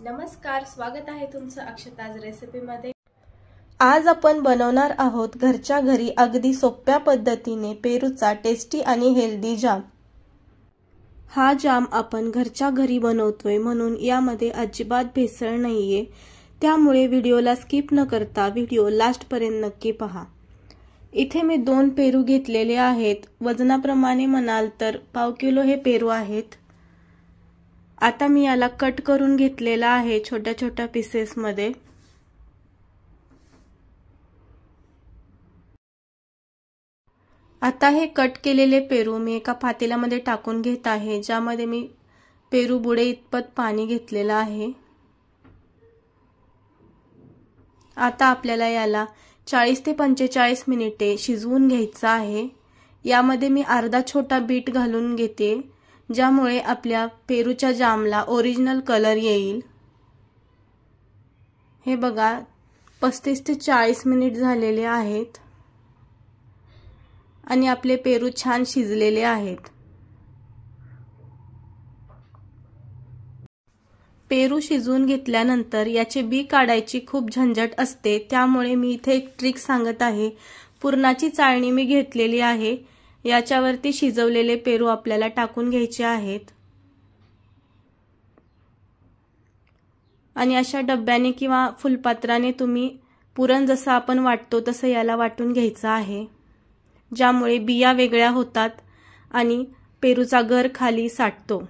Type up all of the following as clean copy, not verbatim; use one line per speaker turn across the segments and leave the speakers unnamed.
नमस्कार, स्वागत आहे तुमचं अक्षताज रेसिपीमध्ये।
आज आपण बनवणार आहोत घरच्या घरी अगदी सोप्या पद्धतीने पेरूचा टेस्टी आणि हेल्दी जाम। हा जाम आपण घरच्या घरी बनवतोय म्हणून यामध्ये अजिबात भेसळ नाहीये, त्यामुळे व्हिडिओला स्किप न करता व्हिडिओ लास्ट पर्यंत नक्की पहा। इथे मी 2 पेरू घेतलेले आहेत। वजनाप्रमाणे म्हणाल तर पाव किलो हे पेरू आहेत। आता मी याला कट करून घेतलेला आहे छोट्या छोट्या पीसेस मध्ये। आता हे कट केलेले पेरू मी एका पातेल्यामध्ये टाकून घेत आहे, ज्यामध्ये मी पेरू बुडे इतपत पाणी घेतलेलं आहे। आता आपल्याला याला 40 ते 45 मिनिटे शिजवून घ्यायचं आहे। यामध्ये मी अर्धा छोटा बीट घालून घेते, ज्यामुळे आपल्या पेरूच्या जामला ओरिजिनल कलर येईल। हे बघा 35 ते 40 मिनिट झालेले आहेत आणि आपले पेरू छान शिजलेले आहेत। पेरू शिजवून घेतल्यानंतर याचे बी काढायची खूप झंझट असते, त्यामुळे मी इथे एक ट्रिक सांगत आहे। पुरणाची चाळणी मी घेतलेली आहे, याच्यावरती शिजवलेले पेरू आपल्याला टाकून घ्यायचे आहेत आणि अशा डब्याने किंवा फुलपात्राने तुम्ही पुरण जसं आपण वाटतो तसं याला वाटून घ्यायचं आहे, ज्यामुळे बिया वेगळ्या होतात आणि पेरूचा गर खाली साठतो।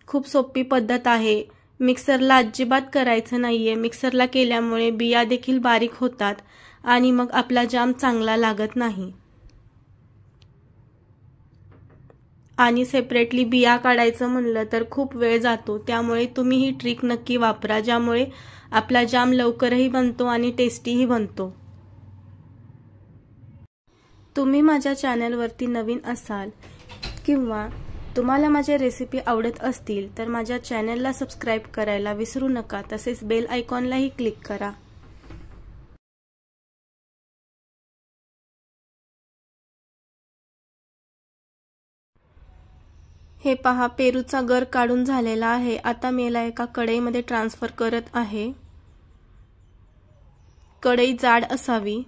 खूप सोपी पद्धत आहे। मिक्सरला अजिबात करायचं नाहीये, मिक्सरला केल्यामुळे बिया देखील बारीक होतात आणि मग आपला जाम चांगला लागत नाही। आणि सेपरेटली बिया काढायचं म्हणलं तर खूप वेळ जातो, त्यामुळे तुम्ही ही ट्रिक नक्की वापरा, ज्यामुळे आपला जाम लवकरही बनतो आणि टेस्टीही बनतो। तुम्ही माझ्या चॅनलवरती नवीन असाल किंवा तुम्हाला माझे रेसिपी आवडत असतील तर माझ्या चॅनलला सबस्क्राइब करायला विसरू नका, तसेच बेल आयकॉनलाही क्लिक करा। हे पहा, पेरूचा गर काढून झालेला आहे। आता मी याला एका कढईमध्ये ट्रान्सफर करत आहे। कढई जाड असावी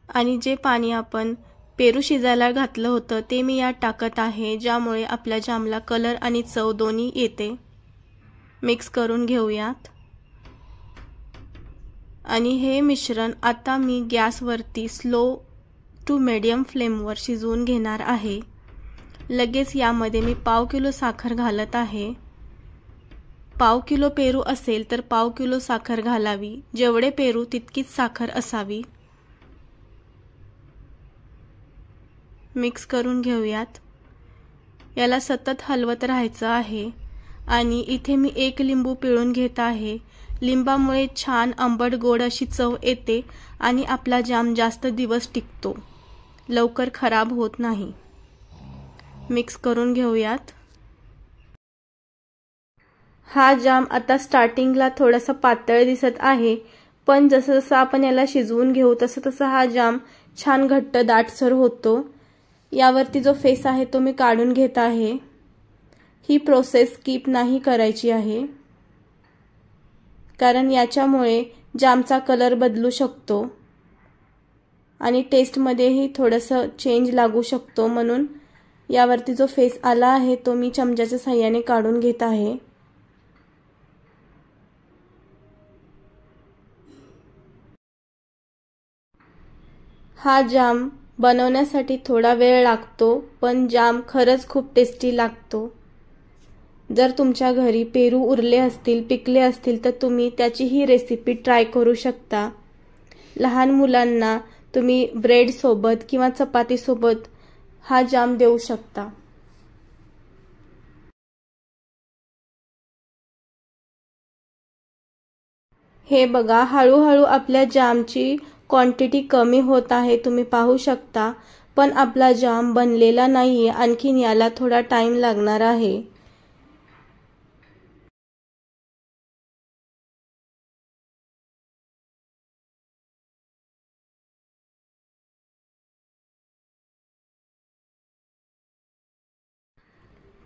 आणि जे पाणी आपण पेरू शिजायला घातलं होतं ते मी यात टाकत आहे, ज्यामुळे आपल्या जामला कलर आणि चव दोन्ही येते। मिक्स करून घेऊयात आणि हे मिश्रण आता मी गॅसवरती स्लो टू मीडियम फ्लेमवर शिजवून घेणार आहे। लगेच यामध्ये मी पाव किलो साखर घालत आहे। पाव किलो पेरू असेल तर पाव किलो साखर घालावी, जेवढे पेरू तितकीच साखर असावी। मिक्स करून घेऊयात। याला सतत हलवत राहायचं आहे आणि इथे मी 1 लिंबू पिळून घेत आहे। लिंबामुळे छान आंबट गोड अशी चव येते आणि आपला जाम जास्त दिवस टिकतो, लवकर खराब होत नाही। मिक्स करून घेऊयात। हा जाम आता स्टार्टिंगला थोडासा पातळ दिसत आहे, पण जसं जसं आपण याला शिजवून घेऊ तसं तसं हा जाम छान घट्ट दाटसर होतो। यावरती जो फेस आहे तो मी काढून घेत आहे। ही प्रोसेस स्किप नाही करायची आहे, कारण याच्यामुळे जामचा कलर बदलू शकतो आणि टेस्टमध्येही थोडंसं चेंज लागू शकतो, म्हणून यावरती जो फेस आला आहे तो मी चमच्याच्या साहाय्याने काढून घेत आहे। हा जाम बनवण्यासाठी थोडा वेळ लागतो, पण जाम खरंच खूप टेस्टी लागतो। जर तुमच्या घरी पेरू उरले असतील, पिकले असतील तर तुम्ही त्याची ही रेसिपी ट्राय करू शकता। लहान मुलांना तुम्ही ब्रेड सोबत किंवा चपाती सोबत हा जाम देऊ शकता। हे बघा, हळूहळू आपल्या जामची क्वांटिटी कमी होत आहे, तुम्ही पाहू शकता, पण आपला जाम बनलेला नाहीये, आणखीन याला थोडा टाइम लागणार आहे।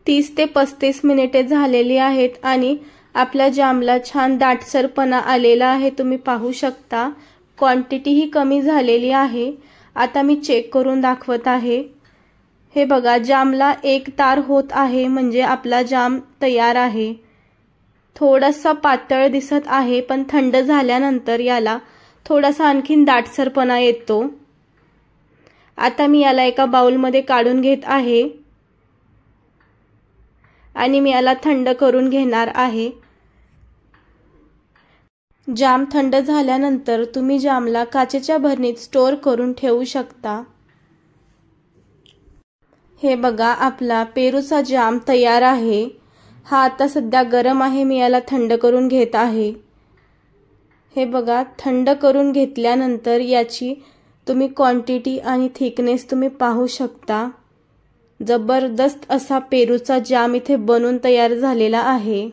30 ते 35 मिनिटे झालेली आहेत आणि आपल्या जामला छान दाटसरपणा आलेला आहे. तुम्ही पाहू शकता. क्वांटिटी ही कमी झालेली आहे. आता मी चेक करून दाखवत आहे. हे बघा, जामला एक तार होत आहे म्हणजे आपला जाम तयार आहे. थोडासा पातळ दिसत आहे पण थंड झाल्यानंतर याला थोडासा आणखीन दाटसरपणा येतो. आता मी याला एका बाउलमध्ये काढून घेत आहे आणि मी याला थंड करून घेणार आहे. जाम थंड झाल्यानंतर तुम्ही जामला काचेच्या भरणीत स्टोअर करून ठेवू शकता. हे बघा, आपला पेरूचा जाम तयार आहे. हा आता सध्या गरम आहे. मी याला थंड करून घेत आहे. हे बघा, थंड करून घेतल्यानंतर याची तुम्ही क्वांटिटी आणि थिकनेस तुम्ही पाहू शकता. जबरदस्त असा पेरूचा जाम इथे बनून तयार झालेला आहे.